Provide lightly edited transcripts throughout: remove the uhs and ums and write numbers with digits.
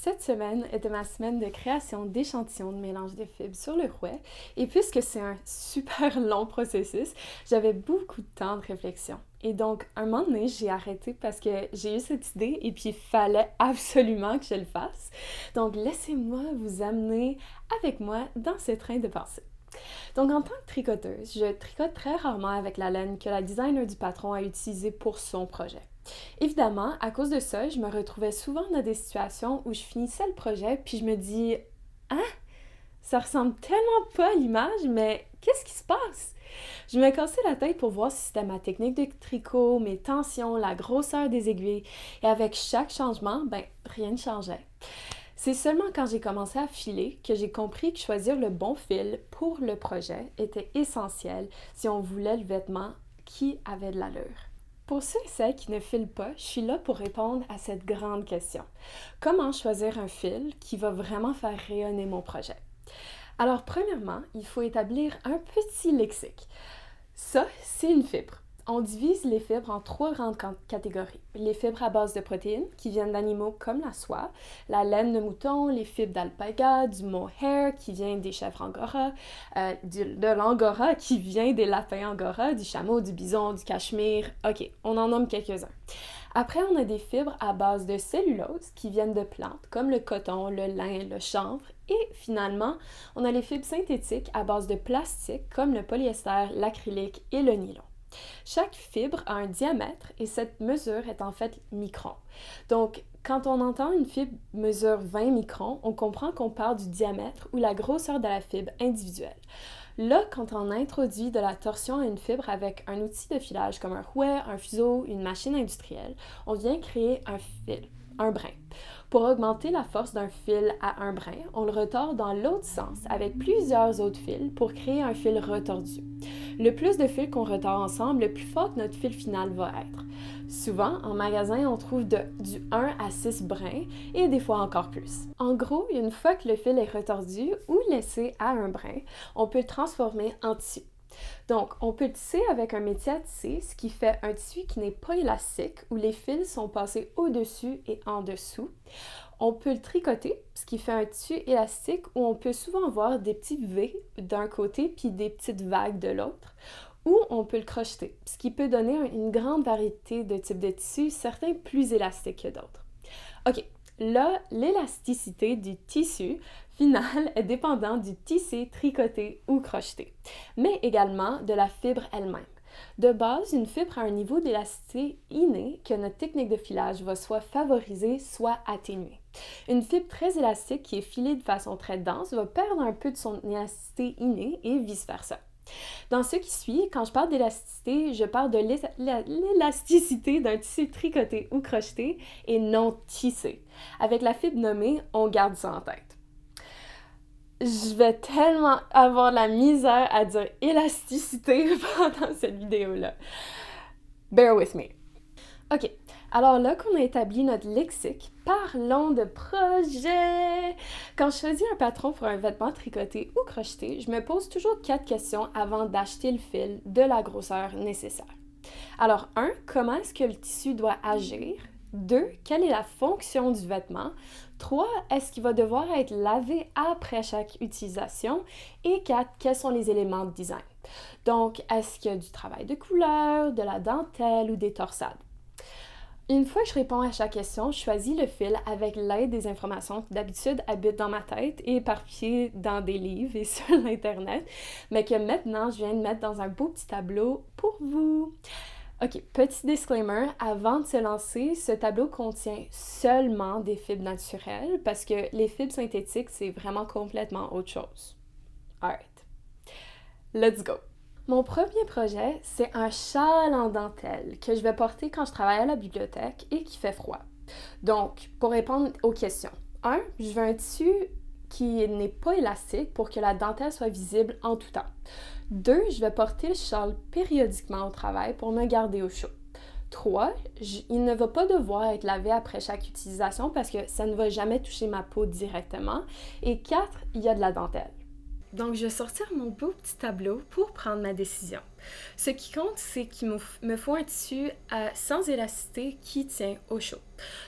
Cette semaine était ma semaine de création d'échantillons de mélange de fibres sur le rouet et puisque c'est un super long processus, j'avais beaucoup de temps de réflexion. Et donc, un moment donné, j'ai arrêté parce que j'ai eu cette idée et puis il fallait absolument que je le fasse. Donc, laissez-moi vous amener avec moi dans ce train de pensée. Donc, en tant que tricoteuse, je tricote très rarement avec la laine que la designer du patron a utilisée pour son projet. Évidemment, à cause de ça, je me retrouvais souvent dans des situations où je finissais le projet puis je me dis « Hein? Ça ressemble tellement pas à l'image, mais qu'est-ce qui se passe? » Je me cassais la tête pour voir si c'était ma technique de tricot, mes tensions, la grosseur des aiguilles, et avec chaque changement, rien ne changeait. C'est seulement quand j'ai commencé à filer que j'ai compris que choisir le bon fil pour le projet était essentiel si on voulait le vêtement qui avait de l'allure. Pour ceux et celles qui ne filent pas, je suis là pour répondre à cette grande question. Comment choisir un fil qui va vraiment faire rayonner mon projet? Alors, premièrement, il faut établir un petit lexique. Ça, c'est une fibre. On divise les fibres en 3 grandes catégories. Les fibres à base de protéines, qui viennent d'animaux comme la soie, la laine de mouton, les fibres d'alpaga, du mohair, qui vient des chèvres angora, de l'angora, qui vient des lapins angora, du chameau, du bison, du cachemire. OK, on en nomme quelques-uns. Après, on a des fibres à base de cellulose qui viennent de plantes comme le coton, le lin, le chanvre. Et finalement, on a les fibres synthétiques à base de plastique comme le polyester, l'acrylique et le nylon. Chaque fibre a un diamètre et cette mesure est en fait micron. Donc, quand on entend une fibre mesure 20 microns, on comprend qu'on parle du diamètre ou la grosseur de la fibre individuelle. Là, quand on introduit de la torsion à une fibre avec un outil de filage comme un rouet, un fuseau, une machine industrielle, on vient créer un fil, un brin. Pour augmenter la force d'un fil à un brin, on le retord dans l'autre sens avec plusieurs autres fils pour créer un fil retordu. Le plus de fils qu'on retord ensemble, le plus fort que notre fil final va être. Souvent, en magasin, on trouve du 1 à 6 brins et des fois encore plus. En gros, une fois que le fil est retordu ou laissé à un brin, on peut le transformer en tissu. Donc, on peut tisser avec un métier à tisser, ce qui fait un tissu qui n'est pas élastique, où les fils sont passés au-dessus et en dessous. On peut le tricoter, ce qui fait un tissu élastique où on peut souvent voir des petits V d'un côté puis des petites vagues de l'autre. Ou on peut le crocheter, ce qui peut donner une grande variété de types de tissus, certains plus élastiques que d'autres. OK, là, l'élasticité du tissu final est dépendante du tissé, tricoté ou crocheté, mais également de la fibre elle-même. De base, une fibre a un niveau d'élasticité inné que notre technique de filage va soit favoriser, soit atténuer. Une fibre très élastique qui est filée de façon très dense va perdre un peu de son élasticité innée et vice-versa. Dans ce qui suit, quand je parle d'élasticité, je parle de l'élasticité d'un tissu tricoté ou crocheté et non tissé. Avec la fibre nommée, on garde ça en tête. Je vais tellement avoir la misère à dire élasticité pendant cette vidéo-là. Bear with me. OK, alors là qu'on a établi notre lexique, parlons de projet! Quand je choisis un patron pour un vêtement tricoté ou crocheté, je me pose toujours 4 questions avant d'acheter le fil de la grosseur nécessaire. Alors 1, comment est-ce que le tissu doit agir? 2, quelle est la fonction du vêtement? 3, est-ce qu'il va devoir être lavé après chaque utilisation? Et 4, quels sont les éléments de design? Donc, est-ce qu'il y a du travail de couleur, de la dentelle ou des torsades? Une fois que je réponds à chaque question, je choisis le fil avec l'aide des informations qui d'habitude habitent dans ma tête et éparpillées dans des livres et sur l'Internet, mais que maintenant je viens de mettre dans un beau petit tableau pour vous. OK, petit disclaimer, avant de se lancer, ce tableau contient seulement des fibres naturelles parce que les fibres synthétiques, c'est vraiment complètement autre chose. Alright, let's go! Mon premier projet, c'est un châle en dentelle que je vais porter quand je travaille à la bibliothèque et qui fait froid. Donc, pour répondre aux questions, 1, je veux un tissu qui n'est pas élastique pour que la dentelle soit visible en tout temps. 2, je vais porter le châle périodiquement au travail pour me garder au chaud. 3, il ne va pas devoir être lavé après chaque utilisation parce que ça ne va jamais toucher ma peau directement. Et 4, il y a de la dentelle. donc je vais sortir mon beau petit tableau pour prendre ma décision. Ce qui compte, c'est qu'il me faut un tissu sans élasticité qui tient au chaud.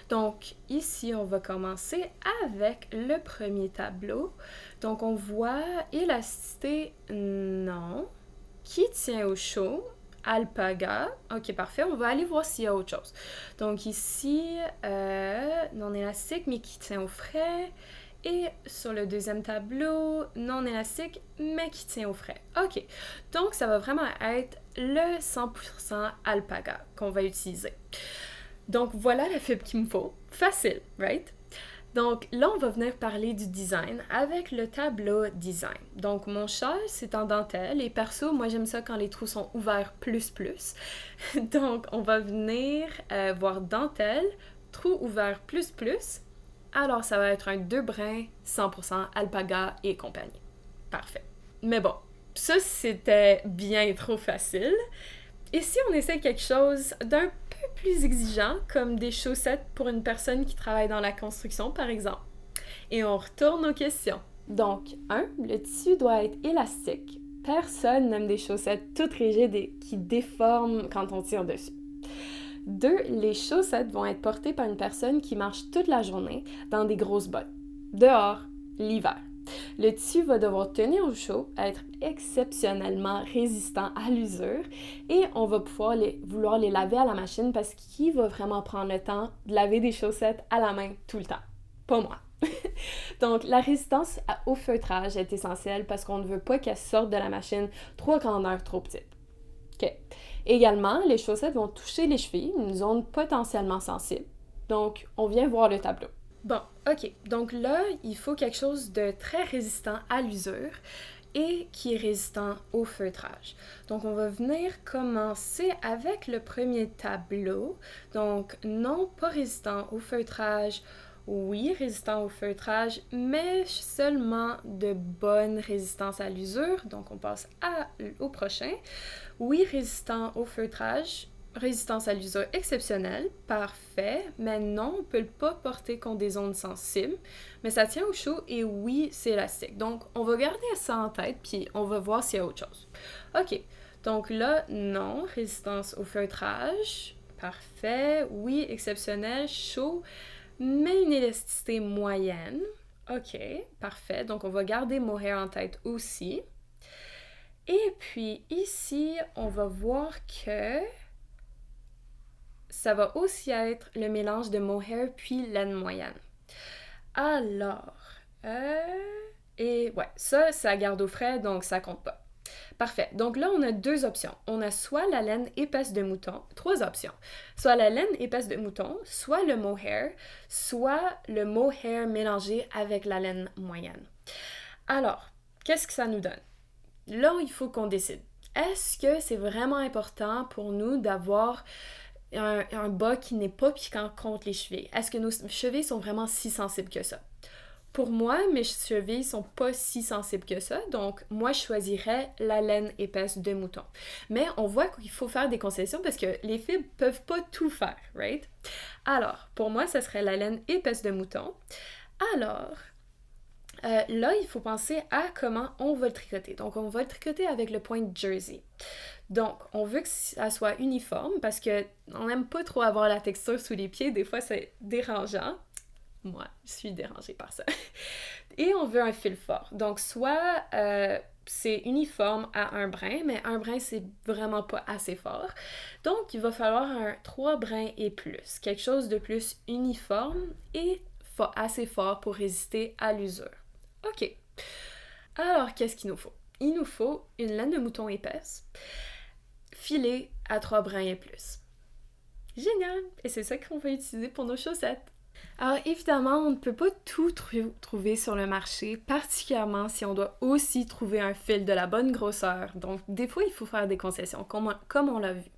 Donc ici, on va commencer avec le premier tableau. Donc on voit élasticité, non, qui tient au chaud, alpaga. Ok, parfait, on va aller voir s'il y a autre chose. Donc ici, non élastique, mais qui tient au frais. Et sur le deuxième tableau, non élastique, mais qui tient au frais. OK. Donc, ça va vraiment être le 100% alpaga qu'on va utiliser. Donc, voilà la fibre qu'il me faut. Facile, right? Donc, là, on va venir parler du design avec le tableau design. Donc, mon châle, c'est en dentelle. Et perso, moi, j'aime ça quand les trous sont ouverts plus. Donc, on va venir voir dentelle, trou ouvert plus. Alors, ça va être un 2 brins, 100% alpaga et compagnie. Parfait. Mais bon, ça, c'était bien trop facile. Et si on essaie quelque chose d'un peu plus exigeant, comme des chaussettes pour une personne qui travaille dans la construction, par exemple? Et on retourne aux questions. Donc, 1. Le tissu doit être élastique. Personne n'aime des chaussettes toutes rigides et qui déforment quand on tire dessus. 2. Les chaussettes vont être portées par une personne qui marche toute la journée dans des grosses bottes. Dehors, l'hiver. Le tissu va devoir tenir au chaud, être exceptionnellement résistant à l'usure et on va vouloir les laver à la machine parce qu'il va vraiment prendre le temps de laver des chaussettes à la main tout le temps. Pas moi. Donc, la résistance au feutrage est essentielle parce qu'on ne veut pas qu'elle sorte de la machine trop à grandeur trop petite. OK. Également, les chaussettes vont toucher les chevilles, une zone potentiellement sensible. Donc, on vient voir le tableau. Bon, OK. Donc là, il faut quelque chose de très résistant à l'usure et qui est résistant au feutrage. Donc, on va venir commencer avec le premier tableau. Donc, non, pas résistant au feutrage. Oui, résistant au feutrage, mais seulement de bonne résistance à l'usure. Donc, on passe au prochain. Oui, résistant au feutrage, résistance à l'usure exceptionnelle, parfait, mais non, on ne peut pas porter contre des zones sensibles, mais ça tient au chaud et oui, c'est élastique. Donc, on va garder ça en tête, puis on va voir s'il y a autre chose. OK, donc là, non, résistance au feutrage, parfait, oui, exceptionnel, chaud, mais une élasticité moyenne. OK, parfait, donc on va garder mohair en tête aussi. Et puis ici, on va voir que ça va aussi être le mélange de mohair puis laine moyenne. Alors, et ouais, ça garde au frais, donc ça compte pas. Parfait. Donc là, on a deux options. On a soit la laine épaisse de mouton, trois options. Soit la laine épaisse de mouton, soit le mohair, soit le mohair mélangé avec la laine moyenne. Alors, qu'est-ce que ça nous donne? Là, il faut qu'on décide. Est-ce que c'est vraiment important pour nous d'avoir un bas qui n'est pas piquant contre les chevilles? Est-ce que nos chevilles sont vraiment si sensibles que ça? Pour moi, mes chevilles sont pas si sensibles que ça, donc moi je choisirais la laine épaisse de mouton. Mais on voit qu'il faut faire des concessions parce que les fibres peuvent pas tout faire, right? Alors, pour moi, ça serait la laine épaisse de mouton. Alors, là, il faut penser à comment on va le tricoter. Donc, on va le tricoter avec le point jersey. Donc, on veut que ça soit uniforme parce qu'on n'aime pas trop avoir la texture sous les pieds. Des fois, c'est dérangeant. Moi, je suis dérangée par ça. Et on veut un fil fort. Donc, soit c'est uniforme à un brin, mais un brin, c'est vraiment pas assez fort. Donc, il va falloir 3 brins et plus. Quelque chose de plus uniforme et assez fort pour résister à l'usure. OK. Alors, qu'est-ce qu'il nous faut? Il nous faut une laine de mouton épaisse, filée à 3 brins et plus. Génial! Et c'est ça qu'on va utiliser pour nos chaussettes. Alors évidemment, on ne peut pas tout trouver sur le marché, particulièrement si on doit aussi trouver un fil de la bonne grosseur. Donc des fois, il faut faire des concessions, comme on l'a vu.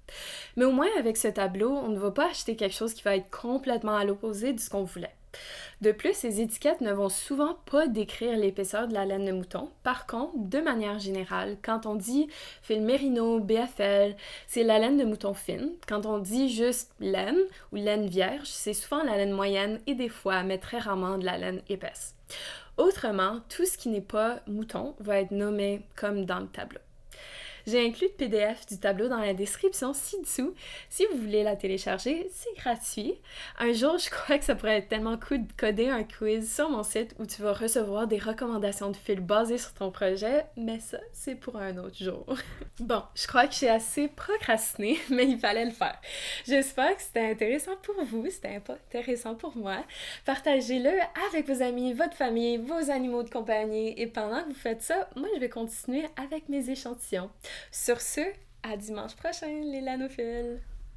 Mais au moins, avec ce tableau, on ne va pas acheter quelque chose qui va être complètement à l'opposé de ce qu'on voulait. De plus, ces étiquettes ne vont souvent pas décrire l'épaisseur de la laine de mouton. Par contre, de manière générale, quand on dit fil mérino, BFL, c'est la laine de mouton fine. Quand on dit juste laine ou laine vierge, c'est souvent la laine moyenne et des fois, mais très rarement, de la laine épaisse. Autrement, tout ce qui n'est pas mouton va être nommé comme dans le tableau. J'ai inclus le PDF du tableau dans la description ci-dessous. Si vous voulez la télécharger, c'est gratuit. Un jour, je crois que ça pourrait être tellement cool de coder un quiz sur mon site où tu vas recevoir des recommandations de fils basées sur ton projet, mais ça, c'est pour un autre jour. Bon, je crois que j'ai assez procrastiné, mais il fallait le faire. J'espère que c'était intéressant pour vous, c'était intéressant pour moi. Partagez-le avec vos amis, votre famille, vos animaux de compagnie, et pendant que vous faites ça, moi je vais continuer avec mes échantillons. Sur ce, à dimanche prochain, les lanophiles!